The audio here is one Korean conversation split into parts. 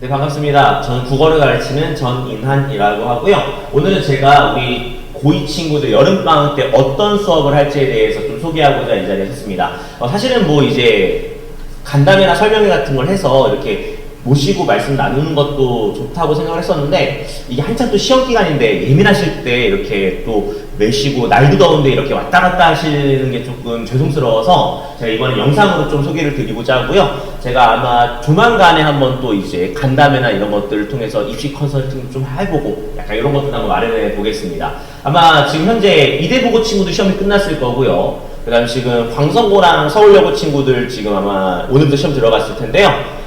네, 반갑습니다. 저는 국어를 가르치는 전인한이라고 하고요. 오늘은 제가 우리 고2 친구들 여름방학 때 어떤 수업을 할지에 대해서 좀 소개하고자 이 자리에 섰습니다. 사실은 뭐 이제 간담회나 설명회 같은 걸 해서 이렇게 모시고 말씀 나누는 것도 좋다고 생각을 했었는데, 이게 한참 또 시험 기간인데 예민하실 때 이렇게 또 매시고 날도 더운데 이렇게 왔다 갔다 하시는 게 조금 죄송스러워서 제가 이번에 영상으로 좀 소개를 드리고자 하고요. 제가 아마 조만간에 한번 또 이제 간담회나 이런 것들을 통해서 입시 컨설팅 좀 해보고 약간 이런 것들 한번 마련해 보겠습니다. 아마 지금 현재 이대보고 친구들 시험이 끝났을 거고요. 그 다음 지금 광성고랑 서울여고 친구들 지금 아마 오늘부터 시험 들어갔을 텐데요.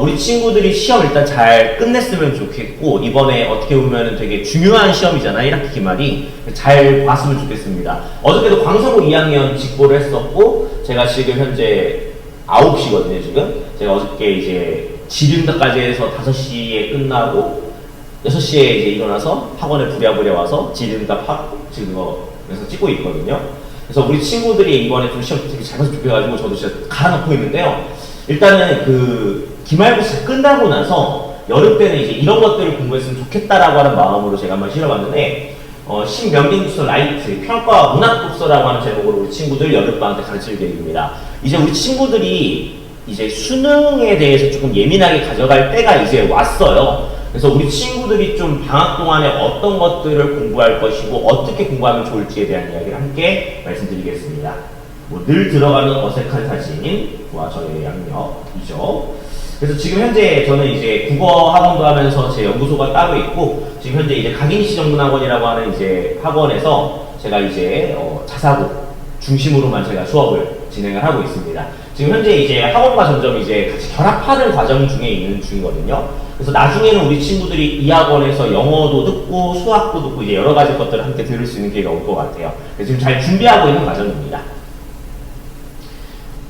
우리 친구들이 시험 일단 잘 끝냈으면 좋겠고, 이번에 어떻게 보면 되게 중요한 시험이잖아, 1학기 기말이. 잘 봤으면 좋겠습니다. 어저께도 광성고 2학년 직보를 했었고, 제가 지금 현재 9시거든요, 지금. 제가 어저께 이제 지름다까지 해서 5시에 끝나고, 6시에 이제 일어나서 학원에 부랴부랴 와서 지름답 하고, 지금 그래서 찍고 있거든요. 그래서 우리 친구들이 이번에 좀 시험 되게 잘 봐서 좋겠가지고 저도 진짜 갈아놓고 있는데요. 일단은 기말고사 끝나고 나서 여름 때는 이제 이런 것들을 공부했으면 좋겠다라고 하는 마음으로 제가 한번 실어봤는데, 신명기독서 라이트 평가와 문학독서라고 하는 제목으로 우리 친구들 여름방학 때 가르칠 계획입니다. 이제 우리 친구들이 이제 수능에 대해서 조금 예민하게 가져갈 때가 이제 왔어요. 그래서 우리 친구들이 좀 방학 동안에 어떤 것들을 공부할 것이고 어떻게 공부하면 좋을지에 대한 이야기를 함께 말씀드리겠습니다. 늘 들어가는 어색한 사진과 저의 양력이죠. 그래서 지금 현재 저는 이제 국어 학원도 하면서 제 연구소가 따로 있고, 지금 현재 이제 강인시 전문학원이라고 하는 이제 학원에서 제가 이제 자사고 중심으로만 제가 수업을 진행을 하고 있습니다. 지금 현재 이제 학원과 점점 이제 같이 결합하는 과정 중에 있는 중이거든요. 그래서 나중에는 우리 친구들이 이 학원에서 영어도 듣고 수학도 듣고 이제 여러 가지 것들을 함께 들을 수 있는 기회가 올 것 같아요. 그래서 지금 잘 준비하고 있는 과정입니다.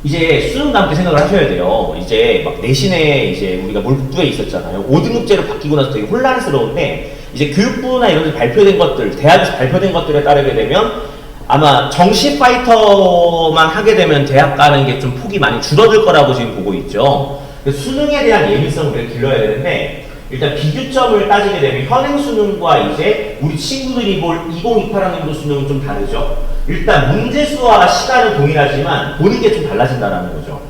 이제 수능과 함께 생각을 하셔야 돼요. 이제 막 내신에 이제 우리가 몰두에 있었잖아요. 5등급제로 바뀌고 나서 되게 혼란스러운데, 이제 교육부나 이런 데 발표된 것들, 대학에서 발표된 것들에 따르게 되면 아마 정시 파이터만 하게 되면 대학 가는 게 좀 폭이 많이 줄어들 거라고 지금 보고 있죠. 그래서 수능에 대한 예민성을 우리가 길러야 되는데, 일단 비교점을 따지게 되면 현행 수능과 이제 우리 친구들이 볼 2028학년도 수능은 좀 다르죠. 일단 문제수와 시간은 동일하지만 보는 게 좀 달라진다는 거죠.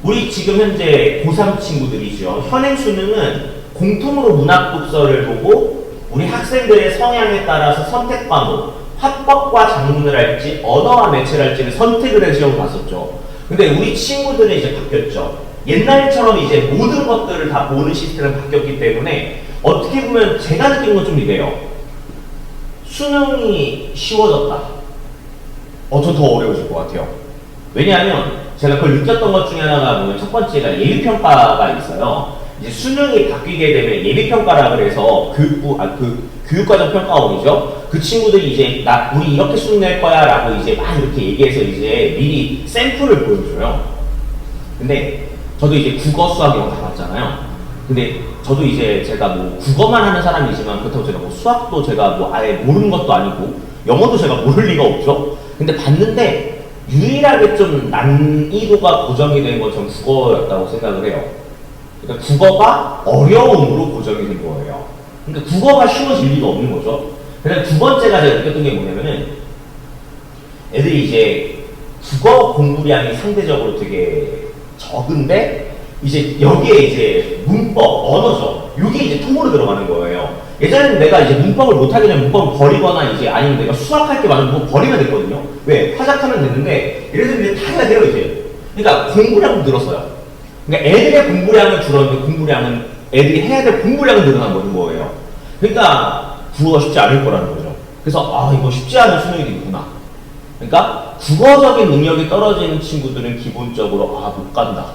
우리 지금 현재 고3 친구들이죠. 현행 수능은 공통으로 문학 독서를 보고 우리 학생들의 성향에 따라서 선택 과목, 화법과 작문을 할지 언어와 매체를 할지를 선택을 해서 시험을 봤었죠. 근데 우리 친구들은 이제 바뀌었죠. 옛날처럼 이제 모든 것들을 다 보는 시스템이 바뀌었기 때문에 어떻게 보면 제가 느낀 건 좀 이래요. 수능이 쉬워졌다. 전 더 어려워질 것 같아요. 왜냐하면 제가 그걸 느꼈던 것 중에 하나가 뭐냐면, 첫 번째가 예비평가가 있어요. 이제 수능이 바뀌게 되면 예비평가라 그래서 교육과정 평가원이죠. 그 친구들이 이제 우리 이렇게 수능 낼 거야 라고 이제 막 이렇게 얘기해서 이제 미리 샘플을 보여줘요. 근데 저도 이제 국어, 수학, 영어 다 봤잖아요. 근데 저도 이제 제가 뭐 국어만 하는 사람이지만 그렇다고 제가 뭐 수학도 제가 뭐 아예 모르는 것도 아니고 영어도 제가 모를 리가 없죠. 근데 봤는데 유일하게 좀 난이도가 고정이 된 건 전 국어였다고 생각을 해요. 그러니까 국어가 어려움으로 고정이 된 거예요. 그러니까 국어가 쉬워질 리가 없는 거죠. 그다음 두 번째가 제가 느꼈던 게 뭐냐면은, 애들이 이제 국어 공부량이 상대적으로 되게 적은데 이제 여기에 이제 문법, 언어죠. 이게 이제 통으로 들어가는 거예요. 예전에는 내가 이제 문법을 못하게 되면 문법을 버리거나 이제 아니면 내가 수학할 게 많으면 문법 버리면 됐거든요. 왜? 화작하면 됐는데 얘네들은 이제 다 해야 돼요, 이제. 그러니까 공부량은 늘었어요. 그러니까 애들의 공부량은 줄었는데 애들이 해야 될 공부량은 늘어난 거예요. 그러니까 국어가 쉽지 않을 거라는 거죠. 그래서 이거 쉽지 않은 수능이 있구나. 그러니까 국어적인 능력이 떨어지는 친구들은 기본적으로 못 간다.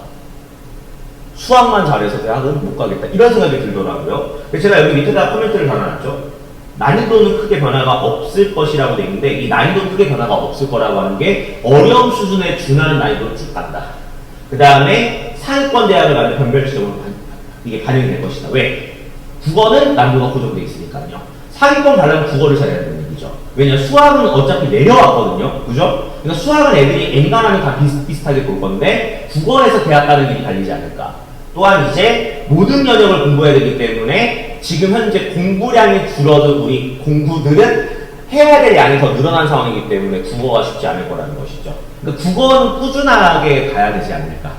수학만 잘해서 대학은 못 가겠다. 이런 생각이 들더라고요. 그래서 제가 여기 밑에다 코멘트를 달아놨죠. 난이도는 크게 변화가 없을 것이라고 되어 있는데, 이 난이도는 크게 변화가 없을 거라고 하는 게 어려움 수준에 준하는 난이도로 쭉 간다. 그 다음에 상위권 대학을 가는 변별지점으로 이게 반영이 될 것이다. 왜? 국어는 난이도가 고정되어 있으니까요. 상위권 가려면 국어를 잘해야 되는 얘기죠. 왜냐면 수학은 어차피 내려왔거든요. 그죠? 그러니까 수학은 애들이 엔간하면 다 비슷하게 볼 건데 국어에서 대학 가는 길이 달리지 않을까. 또한 이제 모든 영역을 공부해야 되기 때문에 지금 현재 공부량이 줄어든 우리 공부들은 해야 될 양이 더 늘어난 상황이기 때문에 국어가 쉽지 않을 거라는 것이죠. 그러니까 국어는 꾸준하게 가야 되지 않을까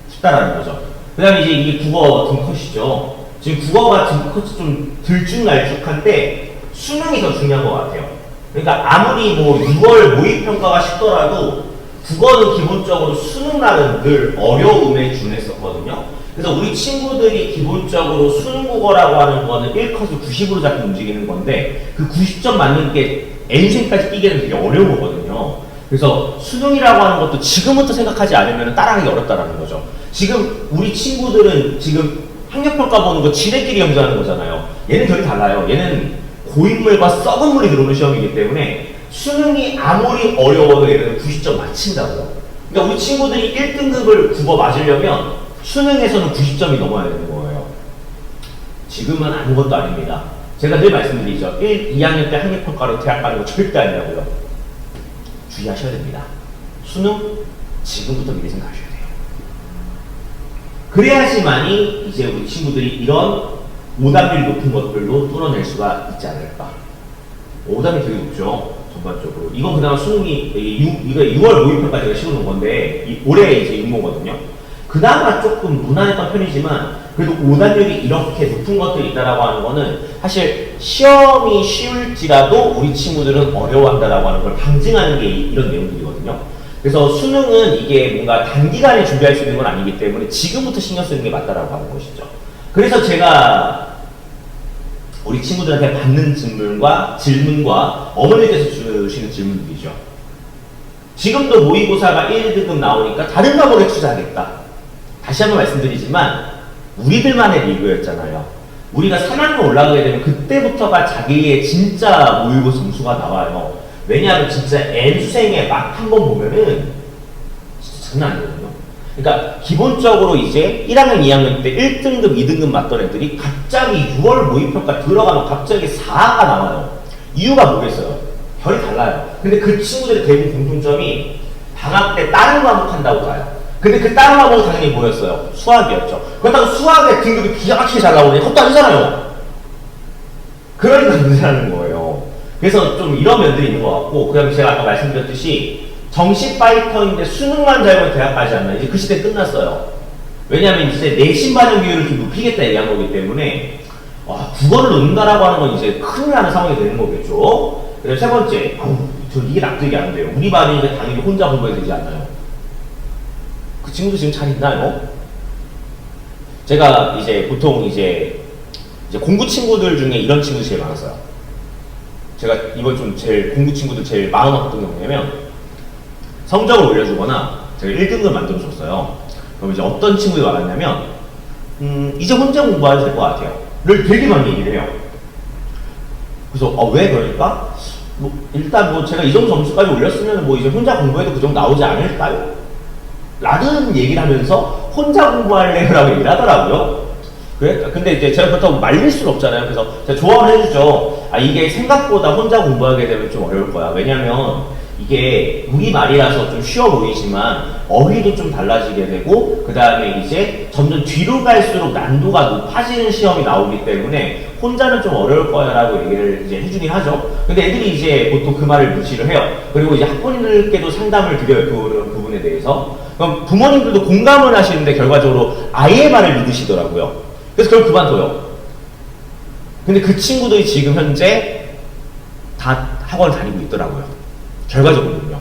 싶다라는 거죠. 그 다음에 이제 이게 국어 등컷이죠. 지금 국어가 등컷이 좀 들쭉날쭉한데 수능이 더 중요한 것 같아요. 그러니까 아무리 뭐 6월 모의평가가 쉽더라도 국어는 기본적으로 수능날은 늘 어려움에 준했었거든요. 그래서 우리 친구들이 기본적으로 수능 국어라고 하는 거는 1컷을 90으로 자꾸 움직이는 건데 그 90점 맞는 게 N생까지 끼기는 되게 어려운 거거든요. 그래서 수능이라고 하는 것도 지금부터 생각하지 않으면 따라하기 어렵다라는 거죠. 지금 우리 친구들은 지금 학력평가 보는 거 지네끼리 경쟁하는 거잖아요. 얘는 결이 달라요. 얘는 고인물과 썩은 물이 들어오는 시험이기 때문에 수능이 아무리 어려워도 얘는 90점 맞춘다고요. 그러니까 우리 친구들이 1등급을 국어 맞으려면 수능에서는 90점이 넘어야 되는 거예요. 지금은 아무것도 아닙니다. 제가 늘 말씀드리죠. 2학년 때 학력평가로 대학 가는 거 절대 아니라고요. 주의하셔야 됩니다. 수능 지금부터 미리 생각하셔야 돼요. 그래야지만이 이제 우리 친구들이 이런 오답률이 높은 것들도 뚫어낼 수가 있지 않을까. 오답이 되게 높죠. 전반적으로. 이건 그나마 수능이, 이거 6월 모의평가 제가 씌워놓은 건데, 올해 이제 임모거든요. 그나마 조금 무난했던 편이지만, 그래도 오답률이 이렇게 높은 것들이 있다라고 하는 거는, 사실 시험이 쉬울지라도 우리 친구들은 어려워한다라고 하는 걸 방증하는 게 이런 내용들이거든요. 그래서 수능은 이게 뭔가 단기간에 준비할 수 있는 건 아니기 때문에 지금부터 신경 쓰는 게 맞다라고 하는 것이죠. 그래서 제가 우리 친구들한테 받는 질문과 어머니께서 주시는 질문들이죠. 지금도 모의고사가 1등급 나오니까 다른 과목에 투자하겠다. 다시 한번 말씀드리지만 우리들만의 리그였잖아요. 우리가 3학년 올라가게 되면 그때부터가 자기의 진짜 모의고사 점수가 나와요. 왜냐하면 진짜 N수생의 막 한 번 보면은 진짜 장난 아니거든요. 그러니까 기본적으로 이제 1학년, 2학년 때 1등급, 2등급 맞던 애들이 갑자기 6월 모의평가 들어가면 갑자기 4가 나와요. 이유가 뭐겠어요? 결이 달라요. 근데 그 친구들의 대부분 공통점이 방학 때 다른 과목 한다고 가요. 근데 그 다른 과목은 당연히 뭐였어요? 수학이었죠. 그렇다고 수학의 등급이 기가 막히게 잘 나오니 그것도 아니잖아요. 그러니까 문제라는 거예요. 그래서 좀 이런 면들이 있는 것 같고, 그 다음에 제가 아까 말씀드렸듯이 정시 파이터인데 수능만 잘 보면 대학 가지 않나. 이제 그 시대 끝났어요. 왜냐하면 이제 내신 반영 비율을 좀 높이겠다 얘기한 거기 때문에 국어를 놓는다라고 하는 건 이제 큰일 나는 상황이 되는 거겠죠. 그리고 세 번째, 전 이게 납득이 안 돼요. 우리 반이니까 당연히 혼자 공부해야 되지 않나요? 그 친구도 지금 잘 있나요? 제가 이제 보통 이제 공부 친구들 중에 이런 친구들이 제일 많았어요. 제가 이번 좀 제일 공부 친구들 제일 마음 아팠던 게 뭐냐면 성적을 올려주거나 제가 1등급 만들어줬어요. 그럼 이제 어떤 친구들이 말하냐면 이제 혼자 공부해도 될 것 같아요. 를 되게 많이 얘기를 해요. 그래서 왜 그러니까? 일단 제가 이 정도 점수까지 올렸으면 이제 혼자 공부해도 그 정도 나오지 않을까요? 라는 얘기를 하면서 혼자 공부할래라고 얘기를 하더라고요. 근데 이제 제가 그렇다고 말릴 수는 없잖아요. 그래서 제가 조언을 해주죠. 이게 생각보다 혼자 공부하게 되면 좀 어려울 거야. 왜냐면 이게 우리말이라서 좀 쉬워 보이지만 어휘도 좀 달라지게 되고, 그 다음에 이제 점점 뒤로 갈수록 난도가 높아지는 시험이 나오기 때문에 혼자는 좀 어려울 거야 라고 얘기를 이제 해주긴 하죠. 근데 애들이 이제 보통 그 말을 무시를 해요. 그리고 이제 학부모님들께도 상담을 드려요. 그 부분에 대해서. 그럼 부모님들도 공감을 하시는데 결과적으로 아이의 말을 믿으시더라고요. 그래서 그걸 그만둬요. 근데 그 친구들이 지금 현재 다 학원을 다니고 있더라고요. 결과적으로는요.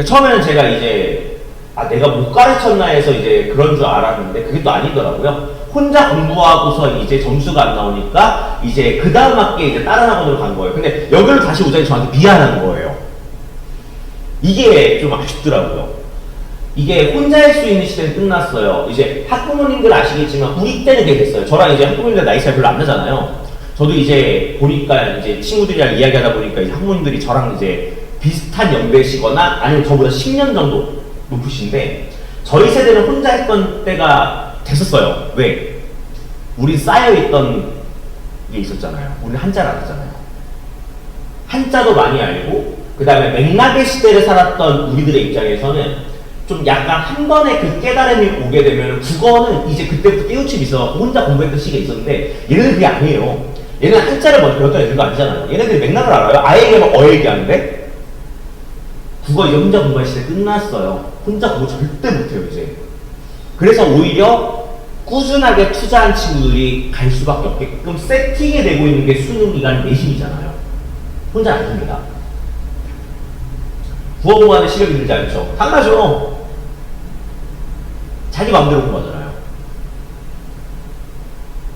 처음에는 제가 이제 내가 못 가르쳤나 해서 이제 그런 줄 알았는데 그게 또 아니더라고요. 혼자 공부하고서 이제 점수가 안 나오니까 이제 그 다음 학기에 이제 다른 학원으로 간 거예요. 근데 여기를 다시 오자니 저한테 미안한 거예요. 이게 좀 아쉽더라고요. 이게 혼자 할 수 있는 시대는 끝났어요. 이제 학부모님들 아시겠지만 우리 때는 그게 됐어요. 저랑 이제 학부모님들 나이 차이 별로 안 나잖아요. 저도 이제 보니까 이제 친구들이랑 이야기하다 보니까 이제 학부모님들이 저랑 이제 비슷한 연배시거나 아니면 저보다 10년 정도 높으신데 저희 세대는 혼자 했던 때가 됐었어요. 왜? 우리 쌓여있던 게 있었잖아요. 우리는 한자를 알았잖아요. 한자도 많이 알고 그 다음에 맥락의 시대를 살았던 우리들의 입장에서는 좀 약간 한 번에 그 깨달음이 오게 되면 국어는 이제 그때부터 깨우침이 있어. 혼자 공부했던 시기가 있었는데 얘네들 그게 아니에요. 얘는 한자를 먼저 배웠던 애들도 아니잖아요. 얘네들이 맥락을 알아요. 아예 얘기하면 어 얘기하는데 국어 이제 혼자 공부할 시대 끝났어요. 혼자 공부 절대 못해요 이제. 그래서 오히려 꾸준하게 투자한 친구들이 갈 수밖에 없게끔 세팅이 되고 있는 게 수능 기간 내신이잖아요. 혼자 안 됩니다. 국어 공부하는 시력이 들지 않죠? 당연하죠. 자기 마음대로 공부하잖아요.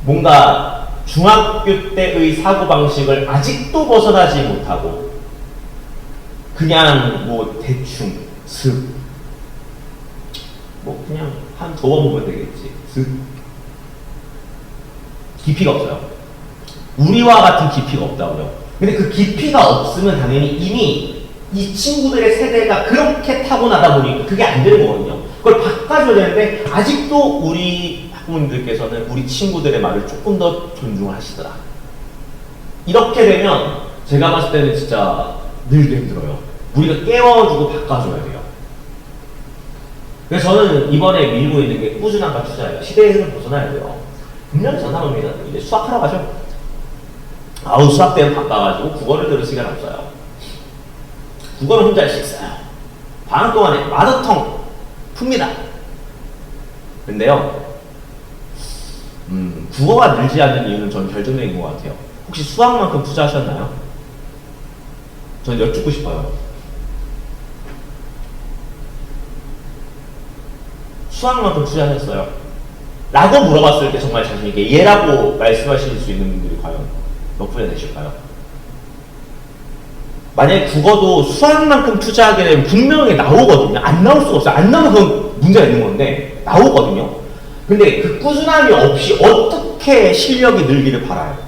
뭔가 중학교 때의 사고방식을 아직도 벗어나지 못하고 그냥 뭐 대충 뭐 그냥 한 두 번 보면 되겠지. 깊이가 없어요. 우리와 같은 깊이가 없다고요. 근데 그 깊이가 없으면 당연히 이미 이 친구들의 세대가 그렇게 타고나다 보니 그게 안 되는 거거든요. 그걸 바꿔줘야 되는데 아직도 우리 학부모님들께서는 우리 친구들의 말을 조금 더 존중을 하시더라. 이렇게 되면 제가 봤을 때는 진짜 늘도 힘들어요. 우리가 깨워주고 바꿔줘야 돼요. 그래서 저는 이번에 밀고 있는 게 꾸준함과 투자예요. 시대의 흐름 벗어나야 돼요. 분명히 전화합니다. 이제 수학하러 가죠. 아우 수학 때는 바빠가지고 국어를 들을 시간 없어요. 국어는 혼자 할 수 있어요. 방학 동안에 마더텅 풉니다. 근데요, 국어가 늘지 않는 이유는 전 결정적인 것 같아요. 혹시 수학만큼 투자하셨나요? 전 여쭙고 싶어요. 수학만큼 투자하셨어요? 라고 물어봤을 때 정말 자신있게 예라고 말씀하실 수 있는 분들이 과연 몇 분이나 되실까요? 만약에 국어도 수학만큼 투자하게 되면 분명히 나오거든요. 안 나올 수가 없어요. 안 나오면 그건 문제가 있는 건데 나오거든요. 근데 그 꾸준함이 없이 어떻게 실력이 늘기를 바라요?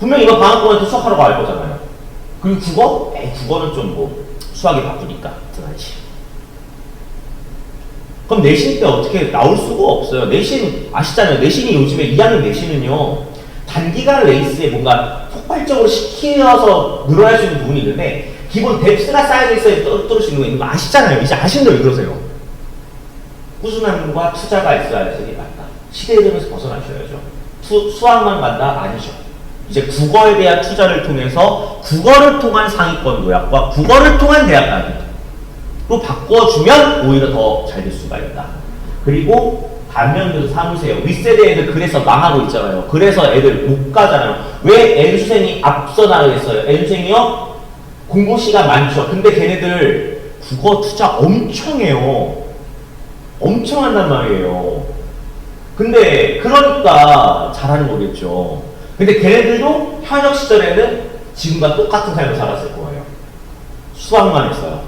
분명히 이번 방학 동안에 수학하러 갈 거잖아요. 그리고 국어? 국어는 좀 뭐 수학이 바쁘니까 등하지. 그럼 내신 때 어떻게 나올 수가 없어요. 내신 아시잖아요. 내신이 요즘에 2학년 내신은요. 단기간 레이스에 뭔가 폭발적으로 시키어서 늘어날 수 있는 부분이 있는데 기본 뎁스가 쌓여져 있어야 떨어질 수 있는 거 있는 거 아시잖아요. 이제 아시는데 왜 그러세요? 꾸준함과 투자가 있어야지 맞다. 시대의 흐름에서 벗어나셔야죠. 수학만 간다? 아니죠. 이제 국어에 대한 투자를 통해서 국어를 통한 상위권 도약과 국어를 통한 대학 가기로 바꿔주면 오히려 더 잘 될 수가 있다. 그리고 반면교사 삼으세요. 윗세대 애들 그래서 망하고 있잖아요. 그래서 애들 못 가잖아요. 왜 애수생이 앞서 나가겠어요? 애수생이요? 공부 시간 많죠. 근데 걔네들 국어 투자 엄청 해요. 엄청 한단 말이에요. 근데 그러니까 잘하는 거겠죠. 근데 걔네들도 현역 시절에는 지금과 똑같은 삶을 살았을 거예요. 수학만 했어요.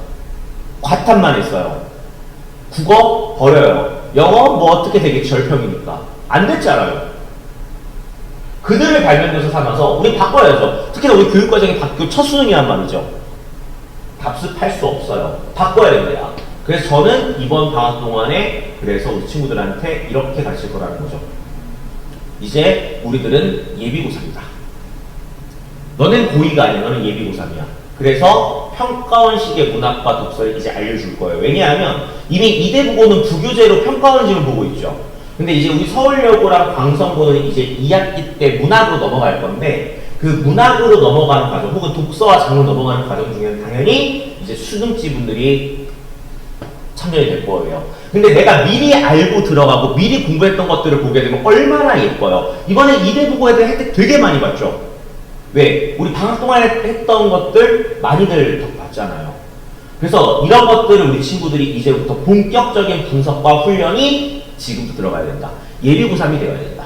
과탐만 했어요. 국어 버려요. 영어 뭐 어떻게 되겠지. 절평이니까. 안 됐잖아요. 그들을 발명돼서 삼아서 우리 바꿔야죠. 특히나 우리 교육과정이 바뀌고 첫 수능이란 말이죠. 답습할 수 없어요. 바꿔야 됩니다. 그래서 저는 이번 방학 동안에 그래서 우리 친구들한테 이렇게 가르칠 거라는 거죠. 이제 우리들은 예비고3이다. 너는 고2가 아니야. 너는 예비고3이야. 그래서 평가원식의 문학과 독서를 이제 알려줄 거예요. 왜냐하면 이미 이대부고는 부교재로 평가원식을 보고 있죠. 근데 이제 우리 서울여고랑 광성고는 이제 2학기 때 문학으로 넘어갈 건데 그 문학으로 넘어가는 과정 혹은 독서와 장르로 넘어가는 과정 중에는 당연히 이제 수능지 분들이 참여이 될 거예요. 근데 내가 미리 알고 들어가고 미리 공부했던 것들을 보게 되면 얼마나 예뻐요. 이번에 이대부고 애들 혜택 되게 많이 받죠. 왜? 우리 방학 동안에 했던 것들 많이들 더 봤잖아요. 그래서 이런 것들을 우리 친구들이 이제부터 본격적인 분석과 훈련이 지금부터 들어가야 된다. 예비고3이 되어야 된다.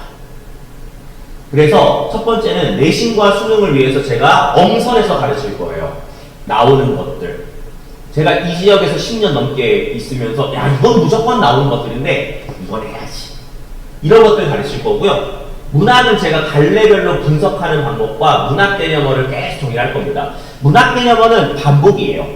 그래서 첫 번째는 내신과 수능을 위해서 제가 엄선해서 가르칠 거예요. 나오는 것들. 제가 이 지역에서 10년 넘게 있으면서 야 이건 무조건 나오는 것들인데 이건 해야지. 이런 것들 가르칠 거고요. 문학은 제가 갈래별로 분석하는 방법과 문학 개념어를 계속 정리할 겁니다. 문학 개념어는 반복이에요.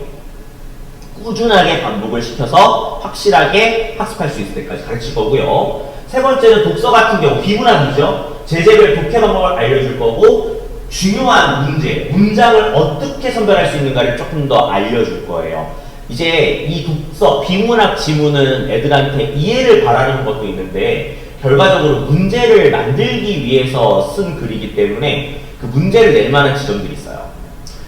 꾸준하게 반복을 시켜서 확실하게 학습할 수 있을 때까지 가르칠 거고요. 세 번째는 독서 같은 경우 비문학이죠. 제재별 독해 방법을 알려줄 거고 중요한 문제, 문장을 어떻게 선별할 수 있는가를 조금 더 알려줄 거예요. 이제 이 독서, 비문학 지문은 애들한테 이해를 바라는 것도 있는데 결과적으로 문제를 만들기 위해서 쓴 글이기 때문에 그 문제를 낼 만한 지점들이 있어요.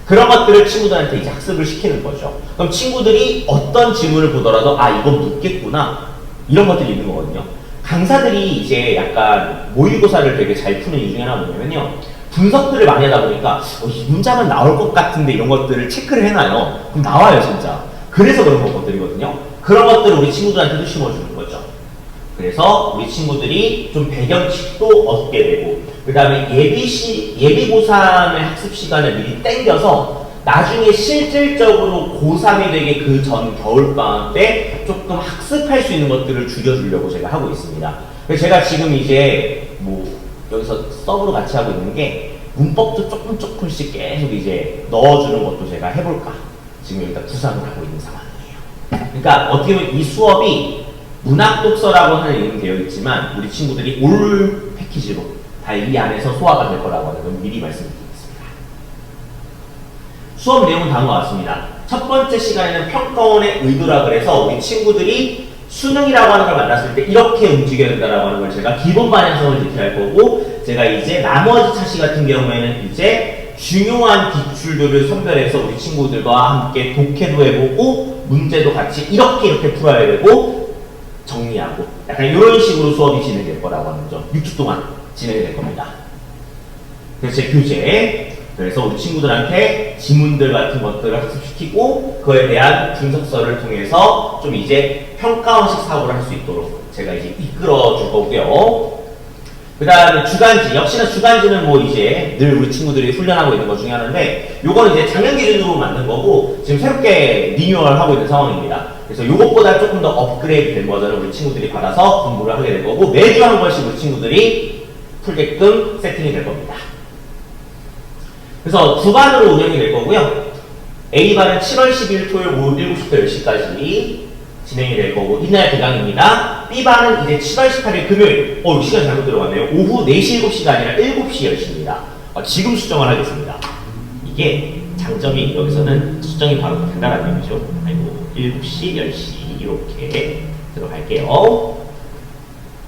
그런 것들을 친구들한테 이제 학습을 시키는 거죠. 그럼 친구들이 어떤 지문을 보더라도 아 이건 묻겠구나 이런 것들이 있는 거거든요. 강사들이 이제 약간 모의고사를 되게 잘 푸는 이유 중에 하나가 뭐냐면요. 분석들을 많이 하다 보니까 이 문장은 나올 것 같은데 이런 것들을 체크를 해놔요. 그럼 나와요 진짜. 그래서 그런 것들이거든요. 그런 것들을 우리 친구들한테도 심어주는 거죠. 그래서 우리 친구들이 좀 배경식도 얻게 되고 그 다음에 예비고3의 학습 시간을 미리 땡겨서 나중에 실질적으로 고3이 되게 그 전 겨울방학 때 조금 학습할 수 있는 것들을 줄여주려고 제가 하고 있습니다. 그래서 제가 지금 이제 뭐 여기서 서브로 같이 하고 있는 게 문법도 조금씩 계속 이제 넣어주는 것도 제가 해볼까 지금 여기다 구상을 하고 있는 상황이에요. 그러니까 어떻게 보면 이 수업이 문학 독서라고 하는 이름이 되어 있지만 우리 친구들이 올 패키지로 다 이 안에서 소화가 될 거라고 하는 건 미리 말씀드리겠습니다. 수업 내용은 다음과 같습니다. 첫 번째 시간에는 평가원의 의도라 그래서 우리 친구들이 수능이라고 하는 걸 만났을 때 이렇게 움직여야 된다라고 하는 걸 제가 기본 방향성을 제시할 거고 제가 이제 나머지 차시 같은 경우에는 이제 중요한 기출들을 선별해서 우리 친구들과 함께 독해도 해보고 문제도 같이 이렇게 풀어야 되고 정리하고 약간 이런 식으로 수업이 진행될 거라고 하는 점 6주 동안 진행이 될 겁니다. 그래서 제 교재 그래서 우리 친구들한테 지문들 같은 것들을 학습시키고 그에 대한 분석서를 통해서 좀 이제 평가원식 사고를 할 수 있도록 제가 이제 이끌어 줄 거고요. 그 다음에 주간지, 역시나 주간지는 뭐 이제 늘 우리 친구들이 훈련하고 있는 것 중에 하나인데 요거는 이제 작년 기준으로 만든 거고 지금 새롭게 리뉴얼 하고 있는 상황입니다. 그래서 요것보다 조금 더 업그레이드 된 버전을 우리 친구들이 받아서 공부를 하게 될 거고 매주 한 번씩 우리 친구들이 풀게끔 세팅이 될 겁니다. 그래서 두 반으로 운영이 될 거고요. A반은 7월 10일 토요일 오후 7시부터 10시까지 진행이 될 거고 이날 개강입니다. B반은 이제 7월 18일 금요일 시간 잘못 들어갔네요. 오후 4시 7시가 아니라 7시 10시입니다. 지금 수정을 하겠습니다. 이게 장점이 여기서는 수정이 바로 간단한 얘기죠. 아이고 7시 10시 이렇게 들어갈게요.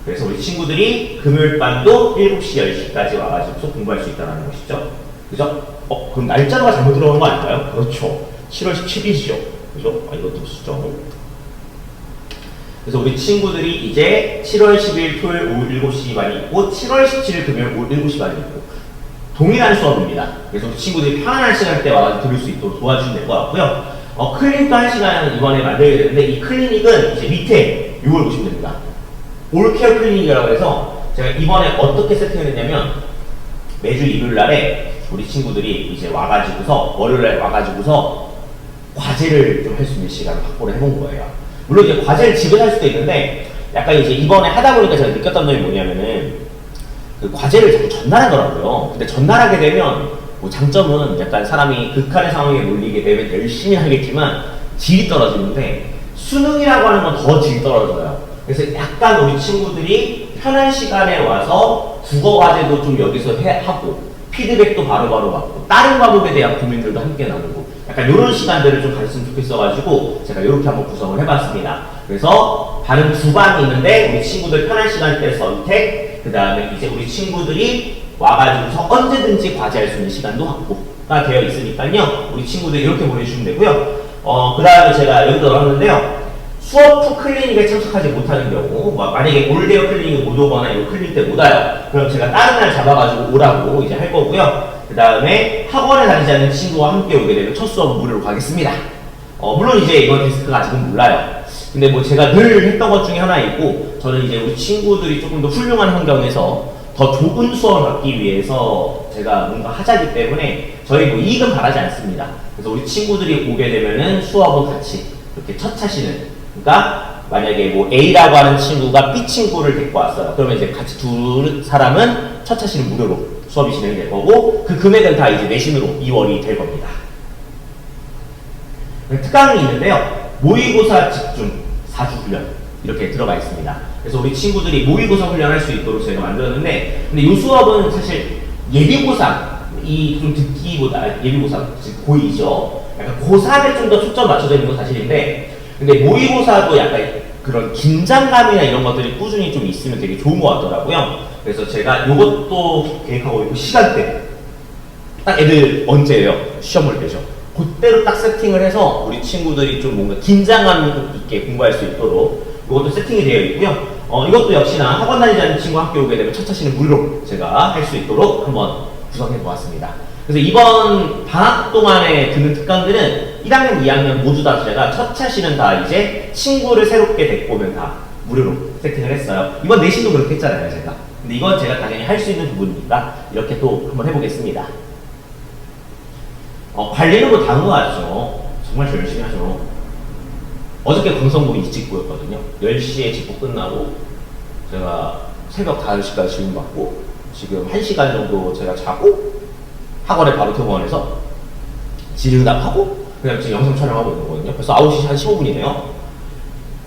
그래서 우리 친구들이 금요일밤도 7시 10시까지 와가지고 공부할 수 있다는 것이죠. 그죠? 그럼 날짜가 잘못 들어간 거 아닌가요? 그렇죠. 7월 17일이죠. 그죠? 이것도 수정. 그래서 우리 친구들이 이제 7월 10일 토요일 오후 7시 반이 있고 7월 17일 금요일 오후 7시 반이 있고 동일한 수업입니다. 그래서 우리 친구들이 편안한 시간대 와서 들을 수 있도록 도와주시면 될 것 같고요. 클리닉도 한 시간 이번에 만들게 되는데 이 클리닉은 이제 밑에 이걸 보시면 됩니다. 올케어 클리닉이라고 해서 제가 이번에 어떻게 세팅을 했냐면 매주 일요일 날에 우리 친구들이 이제 와가지고서 월요일날 와가지고서 과제를 좀 할 수 있는 시간을 확보를 해본 거예요. 물론 이제 과제를 집에서 할 수도 있는데 약간 이제 이번에 하다 보니까 제가 느꼈던 점이 뭐냐면은 그 과제를 자꾸 전날하더라고요. 근데 전날하게 되면 뭐 장점은 약간 사람이 극한의 상황에 몰리게 되면 열심히 하겠지만 질이 떨어지는데 수능이라고 하는 건 더 질이 떨어져요. 그래서 약간 우리 친구들이 편한 시간에 와서 국어 과제도 좀 여기서 하고 피드백도 바로바로 받고 다른 과목에 대한 고민들도 함께 나누고 약간 이런 시간들을 좀 가졌으면 좋겠어가지고 제가 이렇게 한번 구성을 해봤습니다. 그래서 다른 두 반이 있는데 우리 친구들 편한 시간대 선택 그 다음에 이제 우리 친구들이 와가지고서 언제든지 과제할 수 있는 시간도 확보가 되어 있으니까요. 우리 친구들 이렇게 보내주시면 되고요. 그 다음에 제가 여기다 넣었는데요. 수업 후 클리닉에 참석하지 못하는 경우 만약에 올데어 클리닉을 못 오거나 이거 클리닉 때 못 와요. 그럼 제가 다른 날 잡아가지고 오라고 이제 할 거고요. 그 다음에 학원에 다니지 않는 친구와 함께 오게 되면 첫 수업은 무료로 가겠습니다. 물론 이제 이건 데스크가 아직은 몰라요. 근데 뭐 제가 늘 했던 것 중에 하나 있고 저는 이제 우리 친구들이 조금 더 훌륭한 환경에서 더 좋은 수업을 받기 위해서 제가 뭔가 하자기 때문에 저희 뭐 이익은 바라지 않습니다. 그래서 우리 친구들이 오게 되면은 수업은 같이 이렇게 첫 차시는 그러니까 만약에 뭐 A라고 하는 친구가 B 친구를 데리고 왔어요. 그러면 이제 같이 두 사람은 첫 차시는 무료로 수업이 진행될 거고 그 금액은 다 이제 내신으로 2월이 될 겁니다. 특강이 있는데요. 모의고사 집중 4주 훈련 이렇게 들어가 있습니다. 그래서 우리 친구들이 모의고사 훈련할 수 있도록 저희가 만들었는데 근데 이 수업은 사실 예비고사 이 좀 듣기보다 예비고사 즉 고2죠. 약간 약간 고3에 좀 더 초점 맞춰져 있는 건 사실인데, 근데 모의고사도 약간 그런 긴장감이나 이런 것들이 꾸준히 좀 있으면 되게 좋은 것 같더라고요. 그래서 제가 이것도 계획하고 있고, 시간대. 딱 애들 언제예요? 시험 볼 때죠. 그때로 딱 세팅을 해서 우리 친구들이 좀 뭔가 긴장감 있게 공부할 수 있도록 이것도 세팅이 되어 있고요. 이것도 역시나 학원 다니지 않는 친구 학교 오게 되면 첫 차시는 무료로 제가 할 수 있도록 한번 구성해 보았습니다. 그래서 이번 방학 동안에 드는 특강들은 1학년, 2학년 모두 다 제가 첫 차시는 다 이제 친구를 새롭게 데리고 오면 다 무료로 세팅을 했어요. 이번 내신도 그렇게 했잖아요, 제가. 근데 이건 제가 당연히 할 수 있는 부분이니까 이렇게 또 한번 해보겠습니다. 관리는 뭐 다른 거 같죠. 정말 저 열심히 하죠. 어저께 강성봉 일찍 보였거든요. 10시에 집보 끝나고 제가 새벽 5시까지 질문 받고 지금 1시간 정도 제가 자고 학원에 바로 퇴근해서 질의응답하고 그냥 지금 영상 촬영하고 있는 거거든요. 벌써 9시 한 15분이네요.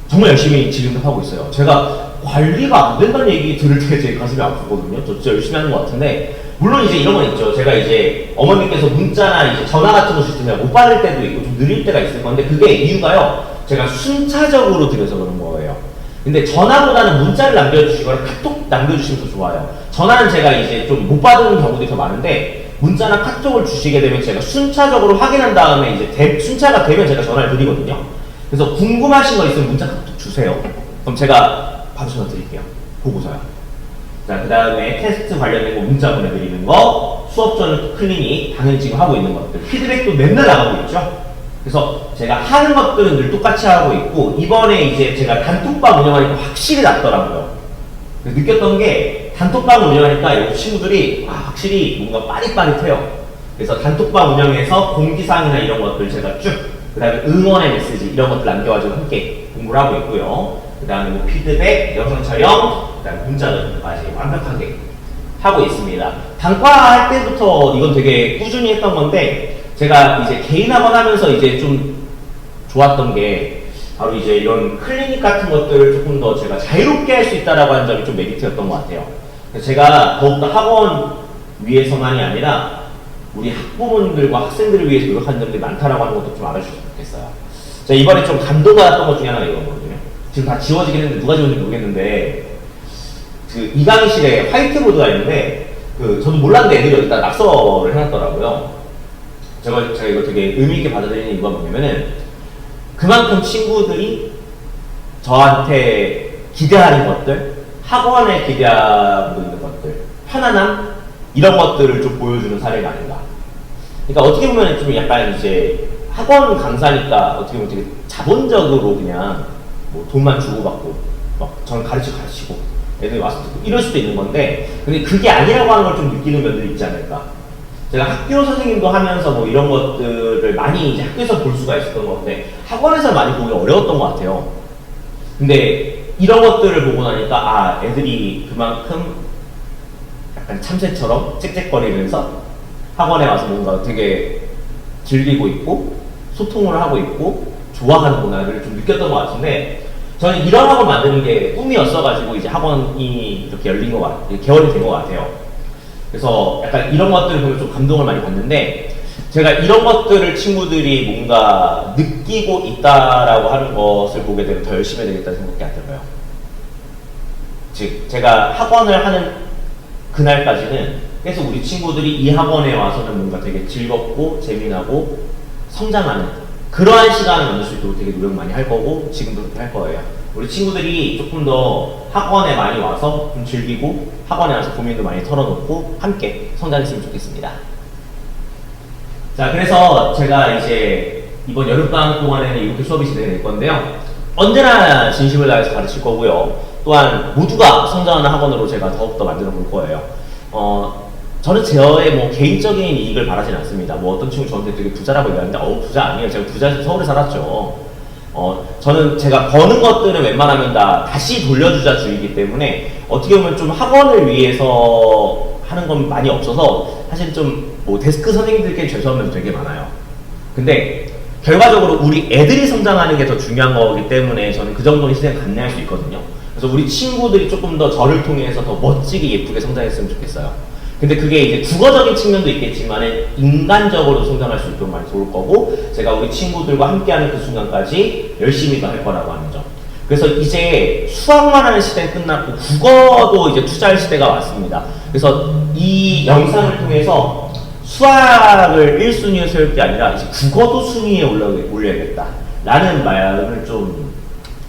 정말 열심히 질의응답하고 있어요. 제가 관리가 안 된다는 얘기 들을 때 제 가슴이 아프거든요. 저 진짜 열심히 하는 것 같은데, 물론 이제 이런 건 있죠. 제가 이제 어머님께서 문자나 이제 전화 같은 거 주시면 못 받을 때도 있고 좀 느릴 때가 있을 건데, 그게 이유가요, 제가 순차적으로 드려서 그런 거예요. 근데 전화보다는 문자를 남겨주시거나 카톡 남겨주시면 더 좋아요. 전화는 제가 이제 좀 못 받는 경우들이 더 많은데, 문자나 카톡을 주시게 되면 제가 순차적으로 확인한 다음에 이제 순차가 되면 제가 전화를 드리거든요. 그래서 궁금하신 거 있으면 문자 카톡 주세요. 그럼 제가 바로 전화 드릴게요. 보고서요. 자, 그 다음에 테스트 관련된 거 문자 보내드리는 거, 수업 전 클리닉 당연히 지금 하고 있는 것들, 피드백도 맨날 나가고 있죠. 그래서 제가 하는 것들은 늘 똑같이 하고 있고, 이번에 이제 제가 단톡방 운영하니까 확실히 낫더라고요. 느꼈던 게, 단톡방 운영하니까 이 친구들이 확실히 뭔가 빠릿빠릿해요. 그래서 단톡방 운영해서 공지사항이나 이런 것들 제가 쭉, 그 다음에 응원의 메시지 이런 것들 남겨가지고 함께 공부를 하고 있고요. 그 다음에 뭐 피드백, 영상 촬영, 그 다음에 문자전까지 완벽하게 하고 있습니다. 단과 할 때부터 이건 되게 꾸준히 했던 건데, 제가 이제 개인 학원 하면서 이제 좀 좋았던 게 바로 이제 이런 클리닉 같은 것들을 조금 더 제가 자유롭게 할 수 있다라고 하는 점이 좀 메리트였던 것 같아요. 그래서 제가 더욱더 학원 위해서만이 아니라 우리 학부모님들과 학생들을 위해서 노력하는 점들이 많다라고 하는 것도 좀 알아주셨으면 좋겠어요. 제가 이번에 좀 감동받았던 것 중에 하나가 이거거든요. 지금 다 지워지긴 했는데 누가 지웠는지 모르겠는데, 그 이강의실에 화이트보드가 있는데, 저도 몰랐는데 애들이 여기다 낙서를 해놨더라고요. 제가 이거 되게 의미있게 받아들이는 이유가 뭐냐면은, 그만큼 친구들이 저한테 기대하는 것들, 학원에 기대하고 있는 것들, 편안함, 이런 것들을 좀 보여주는 사례가 아닌가. 그러니까 어떻게 보면 좀 약간 이제 학원 강사니까 어떻게 보면 되게 자본적으로 그냥 뭐 돈만 주고받고 막 저는 가르치고 애들이 와서 듣고 이럴 수도 있는 건데, 근데 그게 아니라고 하는 걸 좀 느끼는 면들이 있지 않을까. 제가 학교 선생님도 하면서 뭐 이런 것들을 많이 이제 학교에서 볼 수가 있었던 건데, 학원에서 많이 보기 어려웠던 것 같아요. 근데 이런 것들을 보고 나니까 애들이 그만큼 약간 참새처럼 짹짹거리면서 학원에 와서 뭔가 되게 즐기고 있고 소통을 하고 있고 좋아하는구나를 좀 느꼈던 것 같은데, 저는 이런 학원 만드는 게 꿈이었어가지고 이제 학원이 이렇게 열린 것 같아요. 개원이 된 것 같아요. 그래서 약간 이런 것들을 보면 좀 감동을 많이 받는데, 제가 이런 것들을 친구들이 뭔가 느끼고 있다라고 하는 것을 보게 되면 더 열심히 해야 되겠다는 생각이 안 들어요. 즉, 제가 학원을 하는 그날까지는 계속 우리 친구들이 이 학원에 와서는 뭔가 되게 즐겁고 재미나고 성장하는 그러한 시간을 만들 수 있도록 되게 노력 많이 할 거고, 지금도 그렇게 할 거예요. 우리 친구들이 조금 더 학원에 많이 와서 좀 즐기고 학원에 와서 고민도 많이 털어놓고 함께 성장했으면 좋겠습니다. 자, 그래서 제가 이제 이번 여름방학 동안에는 이렇게 수업이 진행될 건데요. 언제나 진심을 다해서 가르칠 거고요. 또한 모두가 성장하는 학원으로 제가 더욱더 만들어 볼 거예요. 저는 저의 뭐 개인적인 이익을 바라진 않습니다. 뭐 어떤 친구 저한테 되게 부자라고 얘기하는데, 부자 아니에요. 제가 부자에서 서울에 살았죠. 저는 제가 버는 것들은 웬만하면 다 다시 돌려주자 주의이기 때문에, 어떻게 보면 좀 학원을 위해서 하는 건 많이 없어서 사실 좀 뭐 데스크 선생님들께 죄송한 면도 되게 많아요. 근데 결과적으로 우리 애들이 성장하는 게 더 중요한 거기 때문에 저는 그 정도는 희생 감내할 수 있거든요. 그래서 우리 친구들이 조금 더 저를 통해서 더 멋지게 예쁘게 성장했으면 좋겠어요. 근데 그게 이제 국어적인 측면도 있겠지만 인간적으로 성장할 수 있도록 많이 좋을 거고, 제가 우리 친구들과 함께하는 그 순간까지 열심히 더 할 거라고 하는 점. 그래서 이제 수학만 하는 시대는 끝났고 국어도 이제 투자할 시대가 왔습니다. 그래서 이 영상을 통해서 수학을 1순위에 세울 게 아니라 이제 국어도 순위에 올려야겠다 라는 마음을 좀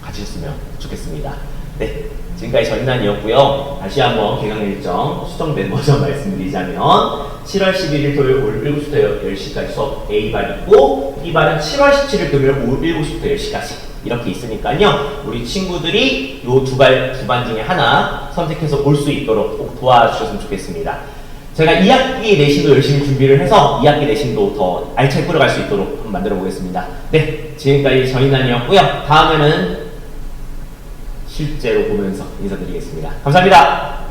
가지셨으면 좋겠습니다. 네, 지금까지 전인환이었고요. 다시 한번 개강 일정 수정된 버전 말씀드리자면 7월 11일 토요일 오후 7시부터 10시까지 수업 A반 있고, B반은 7월 17일 금요일 오후 7시부터 10시까지 이렇게 있으니까요. 우리 친구들이 이 두 반 중에 하나 선택해서 볼 수 있도록 꼭 도와주셨으면 좋겠습니다. 제가 2학기 내신도 열심히 준비를 해서 2학기 내신도 더 알차게 끌어갈 수 있도록 한번 만들어 보겠습니다. 네, 지금까지 전인환이었고요. 다음에는 실제로 보면서 인사드리겠습니다. 감사합니다.